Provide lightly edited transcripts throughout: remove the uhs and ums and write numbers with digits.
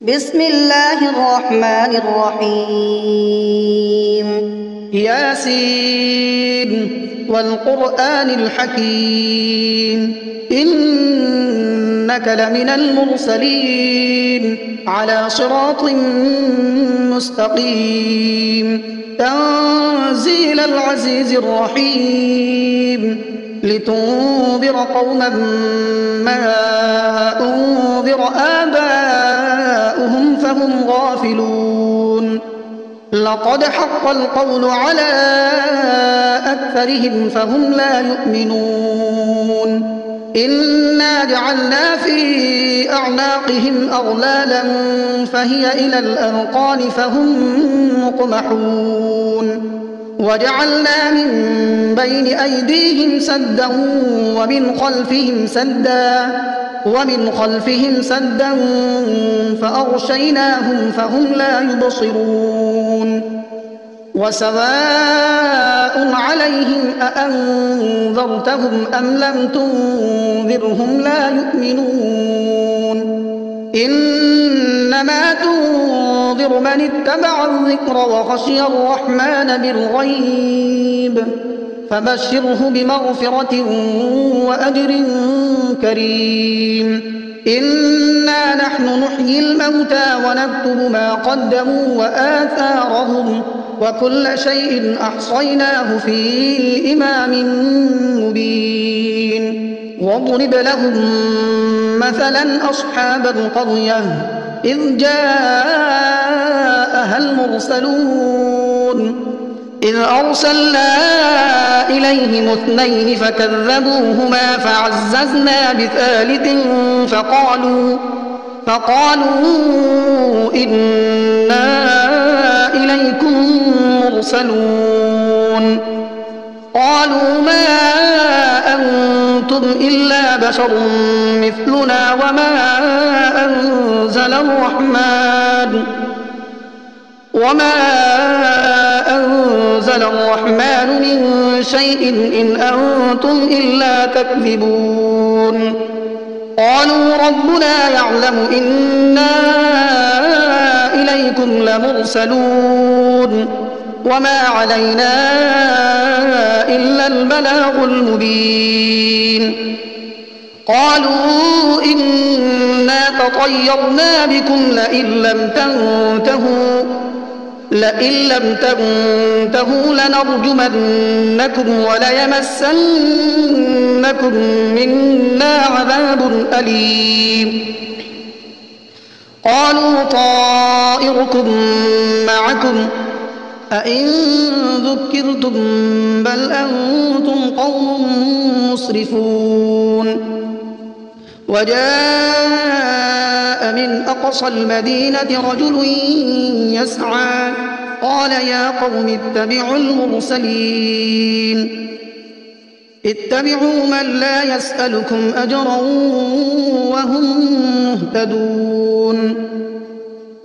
بسم الله الرحمن الرحيم ياسين والقرآن الحكيم إنك لمن المرسلين على صراط مستقيم تنزيل العزيز الرحيم لتنذر قوما ما أنذر آباؤهم فهم غافلون لقد حق القول على أكثرهم فهم لا يؤمنون إنا جعلنا في أعناقهم أغلالا فهي إلى الأذقان فهم مقمحون وجعلنا من بين أيديهم سدا ومن خلفهم سدا فأغشيناهم فهم لا يبصرون وسواء عليهم أأنذرتهم أم لم تنذرهم لا يؤمنون إنما تنذر من اتبع الذكر وخشي الرحمن بالغيب فبشره بمغفرة وأجر كريم إنا نحن نحيي الموتى ونكتب ما قدموا وآثارهم وكل شيء أحصيناه في إمام مبين واضرب لهم مثلا أصحاب القرية إذ جاءها المرسلون إذ أرسلنا إليهم اثنين فكذبوهما فعززنا بثالث فقالوا إنا إليكم مرسلون قالوا ما أنتم إلا بشر مثلنا وما أنزل الرحمن من شيء إن أنتم إلا تكذبون قالوا ربنا يعلم إنا إليكم لمرسلون وما علينا إلا البلاغ المبين قالوا إنا تطيرنا بكم لئن لم تنتهوا لنرجمنكم وليمسنكم منا عذاب أليم قالوا طائركم معكم أئن ذكرتم بل أنتم قوم مسرفون وجاء من أقصى المدينة رجل يسعى قال يا قوم اتبعوا المرسلين اتبعوا من لا يسألكم أجرا وهم مهتدون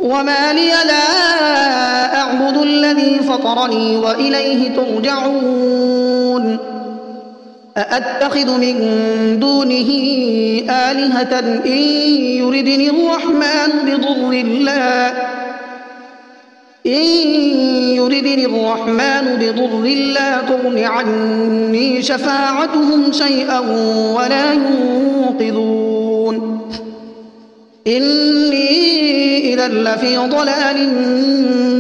وما لي لا أعبد الذي فطرني وإليه ترجعون أأتخذ من دونه آلهة إن يردني الرحمن بضر لا تغن عني شفاعتهم شيئا ولا ينقذون إني إذا لفي ضلال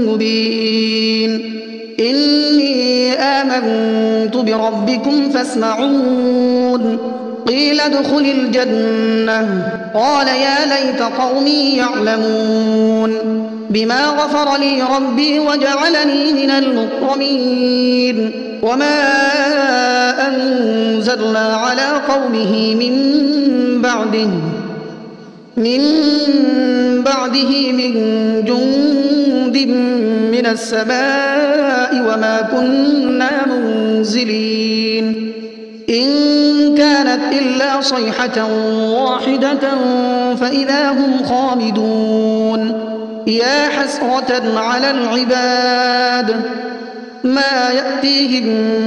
مبين إني آمنت بربكم فاسمعون قيل ادخل الجنة قال يا ليت قومي يعلمون بما غفر لي ربي وجعلني من المكرمين وما أنزلنا على قومه من بعده من جند من السماء وما كنا منزلين إن كانت إلا صيحة واحدة فإذا هم خامدون يا حسرة على العباد ما يأتيهم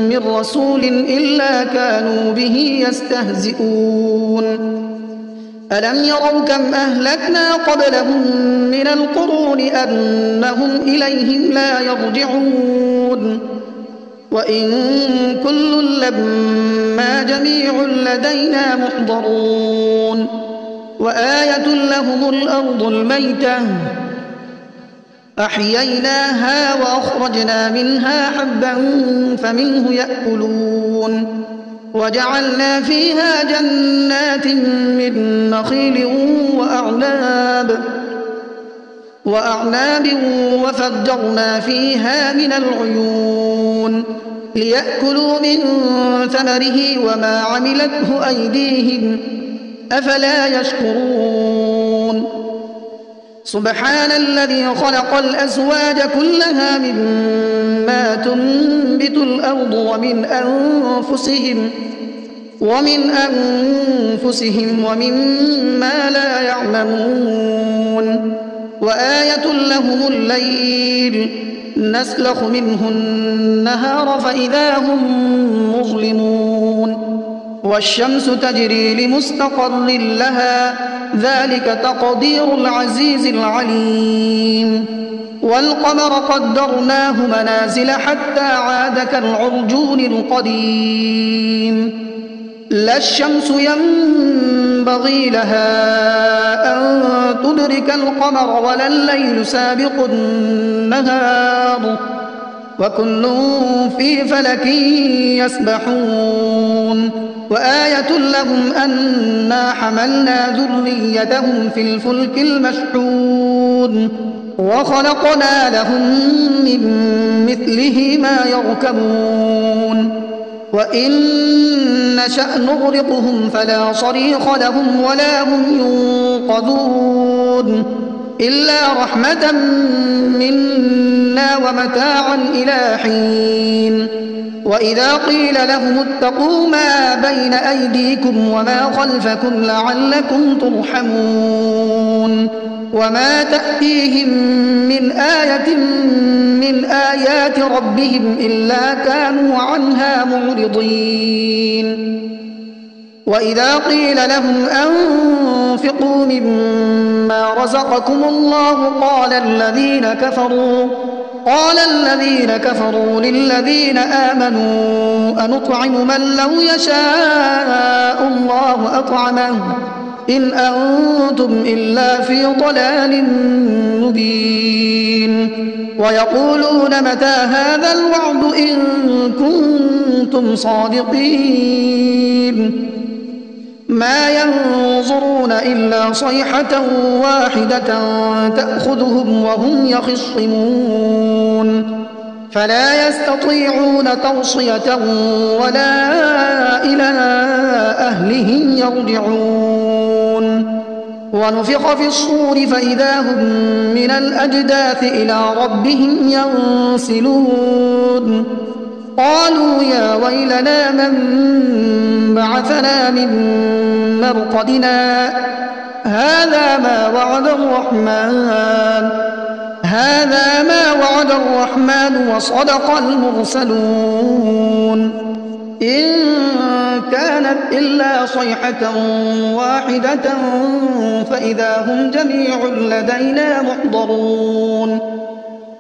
من رسول إلا كانوا به يستهزئون ألم يروا كم أهلكنا قبلهم من القرون أنهم إليهم لا يرجعون وإن كل لما جميع لدينا محضرون وآية لهم الأرض الميتة أحييناها وأخرجنا منها حبا فمنه يأكلون وجعلنا فيها جنات من نخيل وأعناب وفجرنا فيها من العيون ليأكلوا من ثمره وما عملته أيديهم أفلا يشكرون سبحان الذي خلق الأزواج كلها مما تنبت الأرض ومن أنفسهم ومما لا يعلمون وآية لهم الليل نسلخ منه النهار فإذا هم مظلمون والشمس تجري لمستقر لها ذلك تقدير العزيز العليم والقمر قدرناه منازل حتى عاد كالعرجون القديم لا الشمس ينبغي لها أن تدرك القمر ولا الليل سابق النهار وكل في فلك يسبحون وآية لهم أنا حملنا ذريتهم في الفلك المشحون وخلقنا لهم من مثله ما يركبون وإن نشأ نغرقهم فلا صريخ لهم ولا هم ينقذون إلا رحمة منا ومتاعا إلى حين وإذا قيل لهم اتقوا ما بين أيديكم وما خلفكم لعلكم ترحمون وما تأتيهم من آية من آيات ربهم إلا كانوا عنها معرضين وإذا قيل لهم أنفقوا مما رزقكم الله قال الذين كفروا للذين آمنوا أنطعم من لو يشاء الله أطعمه إن أنتم إلا في ضلال مبين ويقولون متى هذا الوعد إن كنتم صادقين ما ينظرون إلا صيحة واحدة تأخذهم وهم يخصمون فلا يستطيعون توصية ولا إلى أهلهم يرجعون ونفخ في الصور فإذا هم من الأجداث إلى ربهم ينسلون قالوا يا ويلنا من بعثنا من مرقدنا هذا ما وعد الرحمن وصدق المرسلون إن كانت إلا صيحة واحدة فإذا هم جميع لدينا محضرون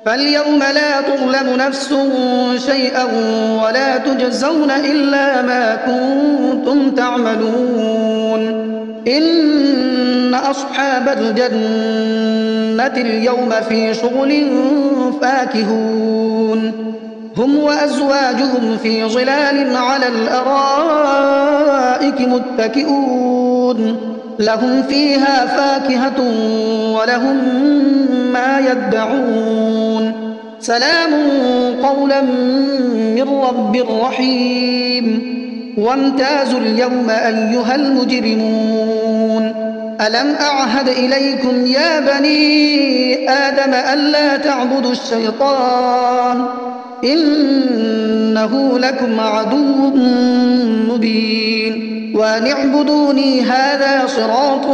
فاليوم لا تظلم نفس شيئا ولا تجزون إلا ما كنتم تعملون إن أصحاب الجنة اليوم في شغل فاكهون هم وأزواجهم في ظلال على الأرائك متكئون لهم فيها فاكهة ولهم ما يدعون سلام قولا من رب رحيم وامتازوا اليوم أيها المجرمون ألم أعهد إليكم يا بني آدم ألا تعبدوا الشيطان إنه لكم عدو مبين وأن اعبدوني هذا صراط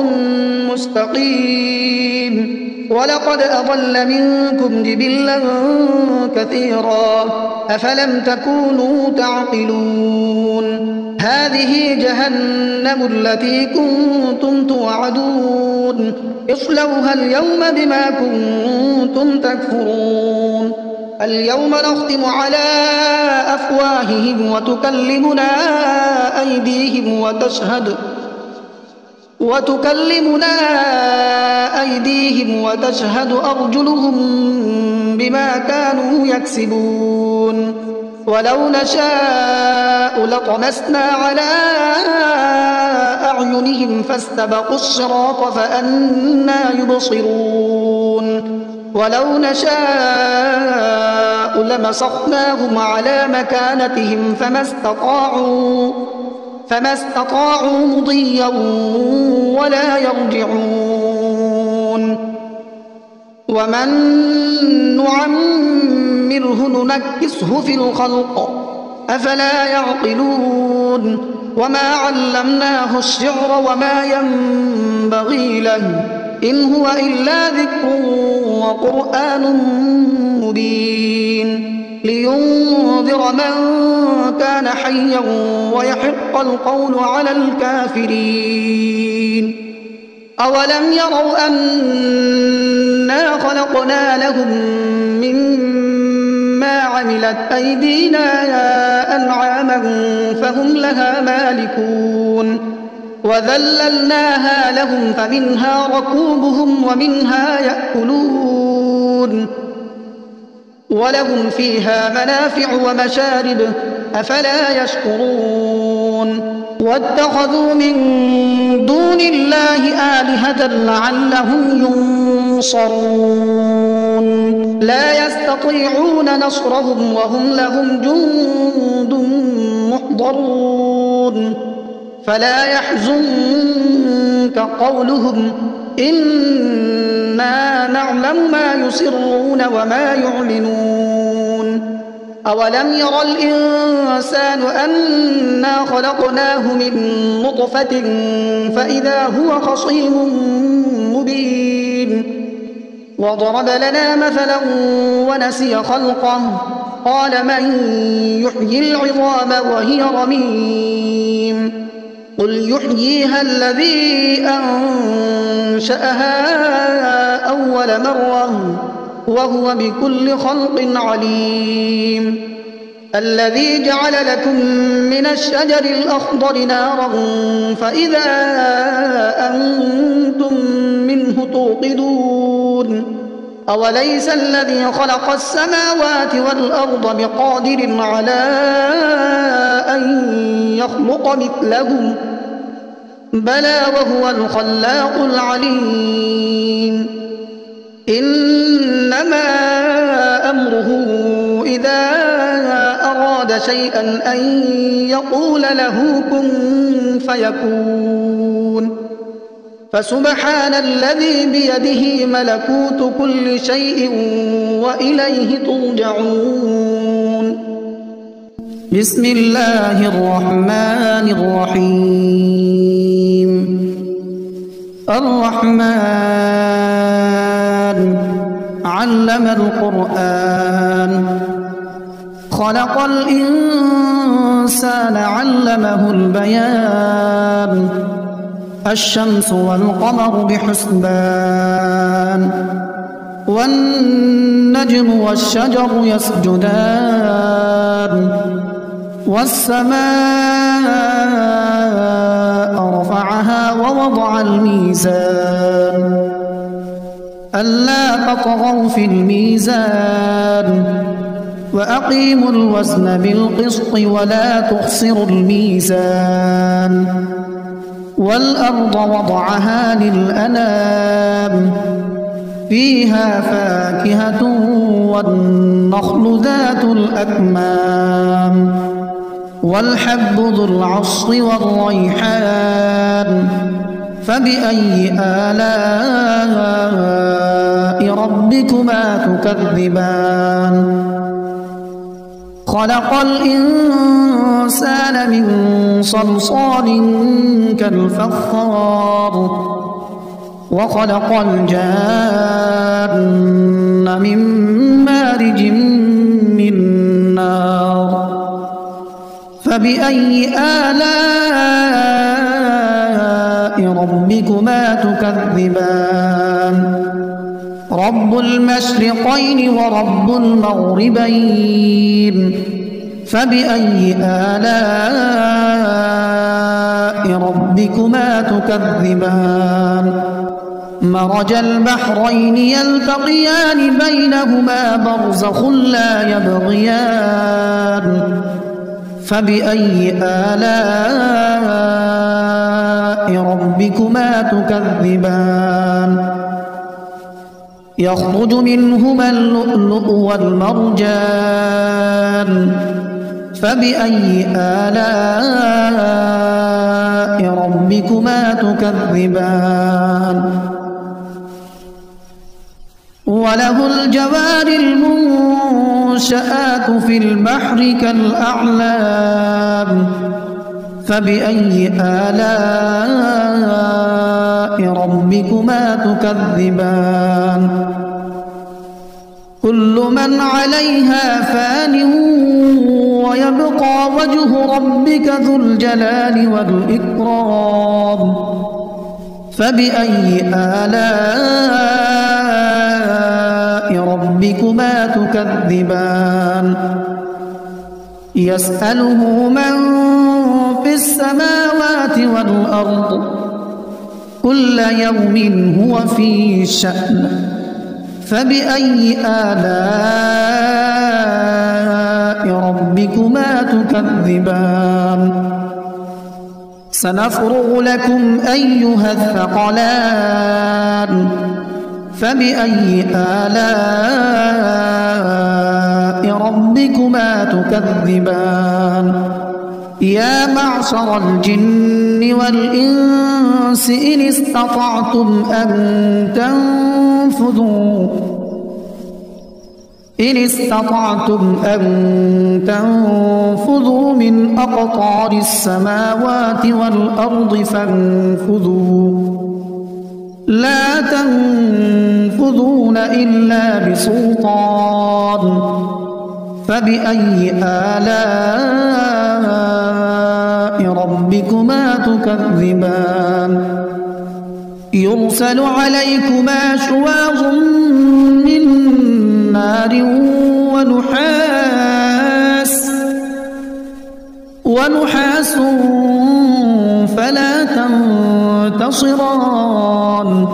مستقيم ولقد أضل منكم جبلا كثيرا أفلم تكونوا تعقلون هذه جهنم التي كنتم توعدون اصلوها اليوم بما كنتم تكفرون اليوم نختم على أفواههم وتكلمنا أيديهم وتشهد أرجلهم بما كانوا يكسبون ولو نشاء لطمسنا على أعينهم فاستبقوا الصراط فأنى يبصرون ولو نشاء لمسخناهم على مكانتهم فما استطاعوا مضيا ولا يرجعون ومن نعمره ننكسه في الخلق أفلا يعقلون وما علمناه الشعر وما ينبغي له إن هو إلا ذكر وقرآن مبين لينذر من كان حيا ويحق القول على الكافرين أولم يروا أنا خلقنا لهم مما عملت أيدينا أنعاما فهم لها مالكون وذللناها لهم فمنها ركوبهم ومنها يأكلون ولهم فيها منافع ومشارب أفلا يشكرون واتخذوا من دون الله آلهة لعلهم ينصرون لا يستطيعون نصرهم وهم لهم جند محضرون فلا يحزنك قولهم إنا نعلم ما يسرون وما يعلنون أولم ير الإنسان أنا خلقناه من نطفة فإذا هو خصيم مبين وضرب لنا مثلا ونسي خلقه قال من يحيي العظام وهي رميم قل يحييها الذي أنشأها أول مرة وهو بكل خلق عليم الذي جعل لكم من الشجر الأخضر نارا فإذا أنتم منه توقدون أوليس الذي خلق السماوات والأرض بقادر على أن يخلق مثلهم بلى وهو الخلاق العليم إنما أمره إذا أراد شيئا أن يقول له كن فيكون فسبحان الذي بيده ملكوت كل شيء وإليه ترجعون بسم الله الرحمن الرحيم الرحمن علم القرآن خلق الإنسان علمه البيان الشمس والقمر بحسبان والنجم والشجر يسجدان والسماء رفعها ووضع الميزان ألا تطغوا في الميزان وأقيموا الوزن بالقسط ولا تخسروا الميزان والأرض وضعها للأنام فيها فاكهة والنخل ذات الأكمام والحب ذو العصف والريحان فبأي آلاء ربكما تكذبان خلق الإنسان من صلصال كالفخار وخلق الجان من مارج من نار فبأي آلاء ربكما تكذبان رب المشرقين ورب المغربين فبأي آلاء ربكما تكذبان مرج البحرين يلتقيان بينهما برزخ لا يبغيان فبأي آلاء ربكما تكذبان يخرج منهما اللؤلؤ والمرجان فبأي آلاء ربكما تكذبان وله الجوار المنشآت في البحر كالأعلام فبأي آلاء ربكما تكذبان كل من عليها فان ويبقى وجه ربك ذو الجلال والإكرام فبأي آلاء ربكما تكذبان يسأله من في السماوات والأرض كل يوم هو في شأن فبأي آلاء ربكما تكذبان سنفرغ لكم أيها الثقلان فبأي آلاء ربكما تكذبان يا معشر الجن والإنس إن استطعتم أن تنفذوا من أقطار السماوات والأرض فانفذوا لا تنفذون إلا بسلطان فبأي آلاء ربكما تكذبان يرسل عليكما شواظ من نار ونحاس فلا تنتصران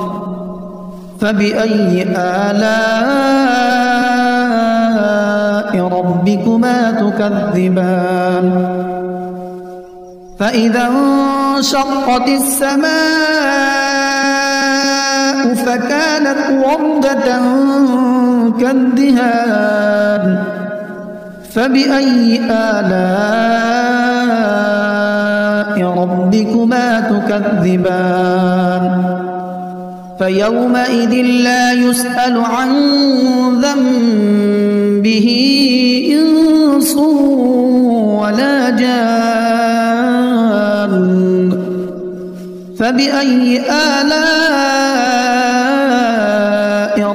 فبأي آلاء ربكما تكذبان فإذا انشقت السماء فكانت وردة كالدهان فبأي آلاء ربكما تكذبان فيومئذ لا يسأل عن ذنبه إنس ولا جان فبأي آلاء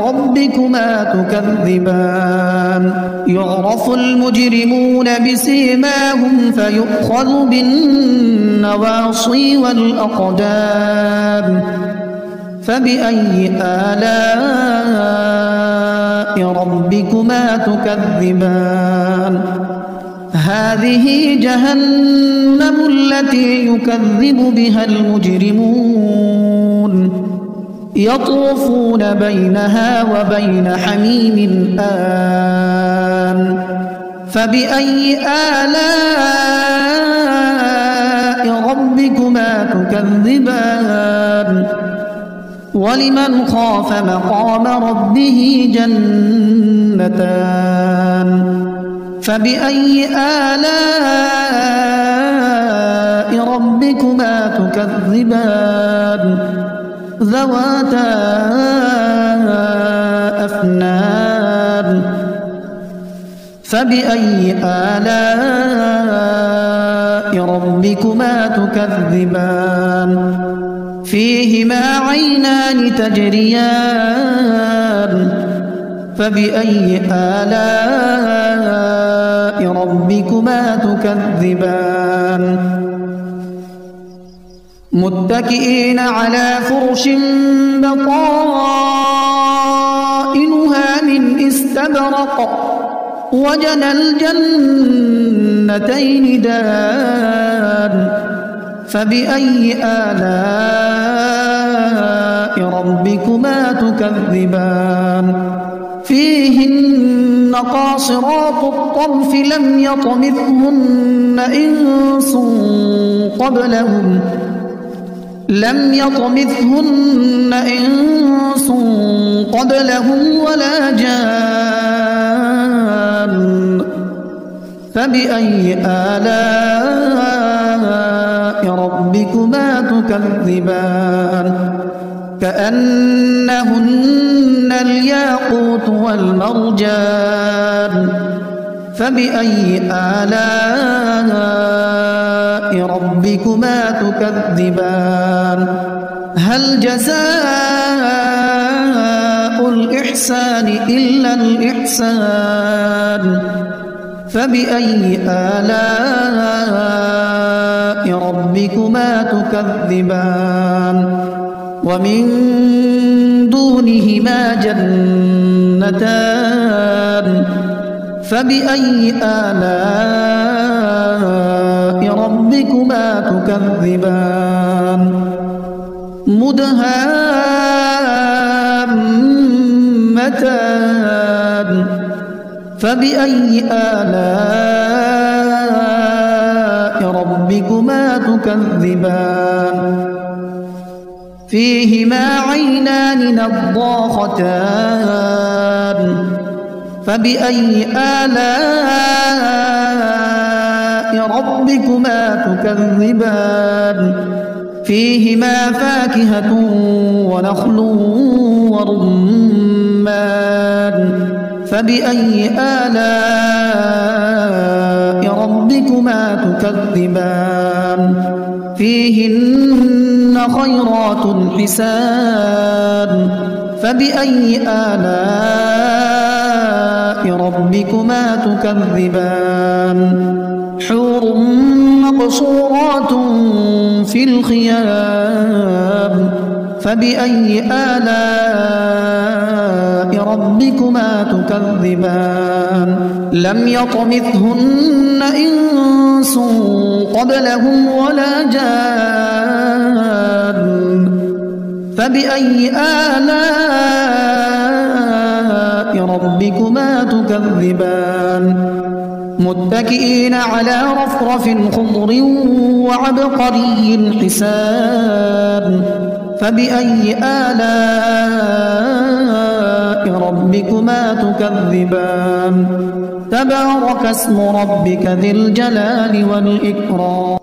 ربكما تكذبان يعرف المجرمون بسيماهم فيؤخذ بالنواصي والأقدام فبأي آلاء ربكما تكذبان هذه جهنم التي يكذب بها المجرمون يطوفون بينها وبين حميم آن فبأي آلاء ربكما تكذبان ولمن خاف مقام ربه جنتان فبأي آلاء ربكما تكذبان ذواتا أفنان فبأي آلاء ربكما تكذبان فيهما عينان تجريان فبأي آلاء ربكما تكذبان متكئين على فرش بطائنها من استبرق وجنى الجنتين دان فبأي آلاء ربكما تكذبان فيهن قاصرات الطرف لم يطمثهن إنس قبلهم ولا جان فبأي آلاء ربكما تكذبان كأنهن الياقوت والمرجان فبأي آلاء ربكما تكذبان هل جزاء الإحسان إلا الإحسان فبأي آلاء ربكما تكذبان ومن دونهما جنتان فبأي آلاء ربكما تكذبان مدهامتان فبأي آلاء ربكما تكذبان فيهما عينان نضاختان فبأي آلاء ربكما تكذبان فيهما فاكهة ونخل ورمان فبأي آلاء ربكما تكذبان فيهن خيرات حسان فبأي آلاء ربكما تكذبان حور مقصورات في الخيام فبأي آلاء ربكما تكذبان لم يطمثهن إنس قبلهم ولا جان فبأي آلاء ربكما تكذبان متكئين على رفرف خضر وعبقري حسان فبأي آلاء ربكما تكذبان تبارك اسم ربك ذي الجلال والإكرام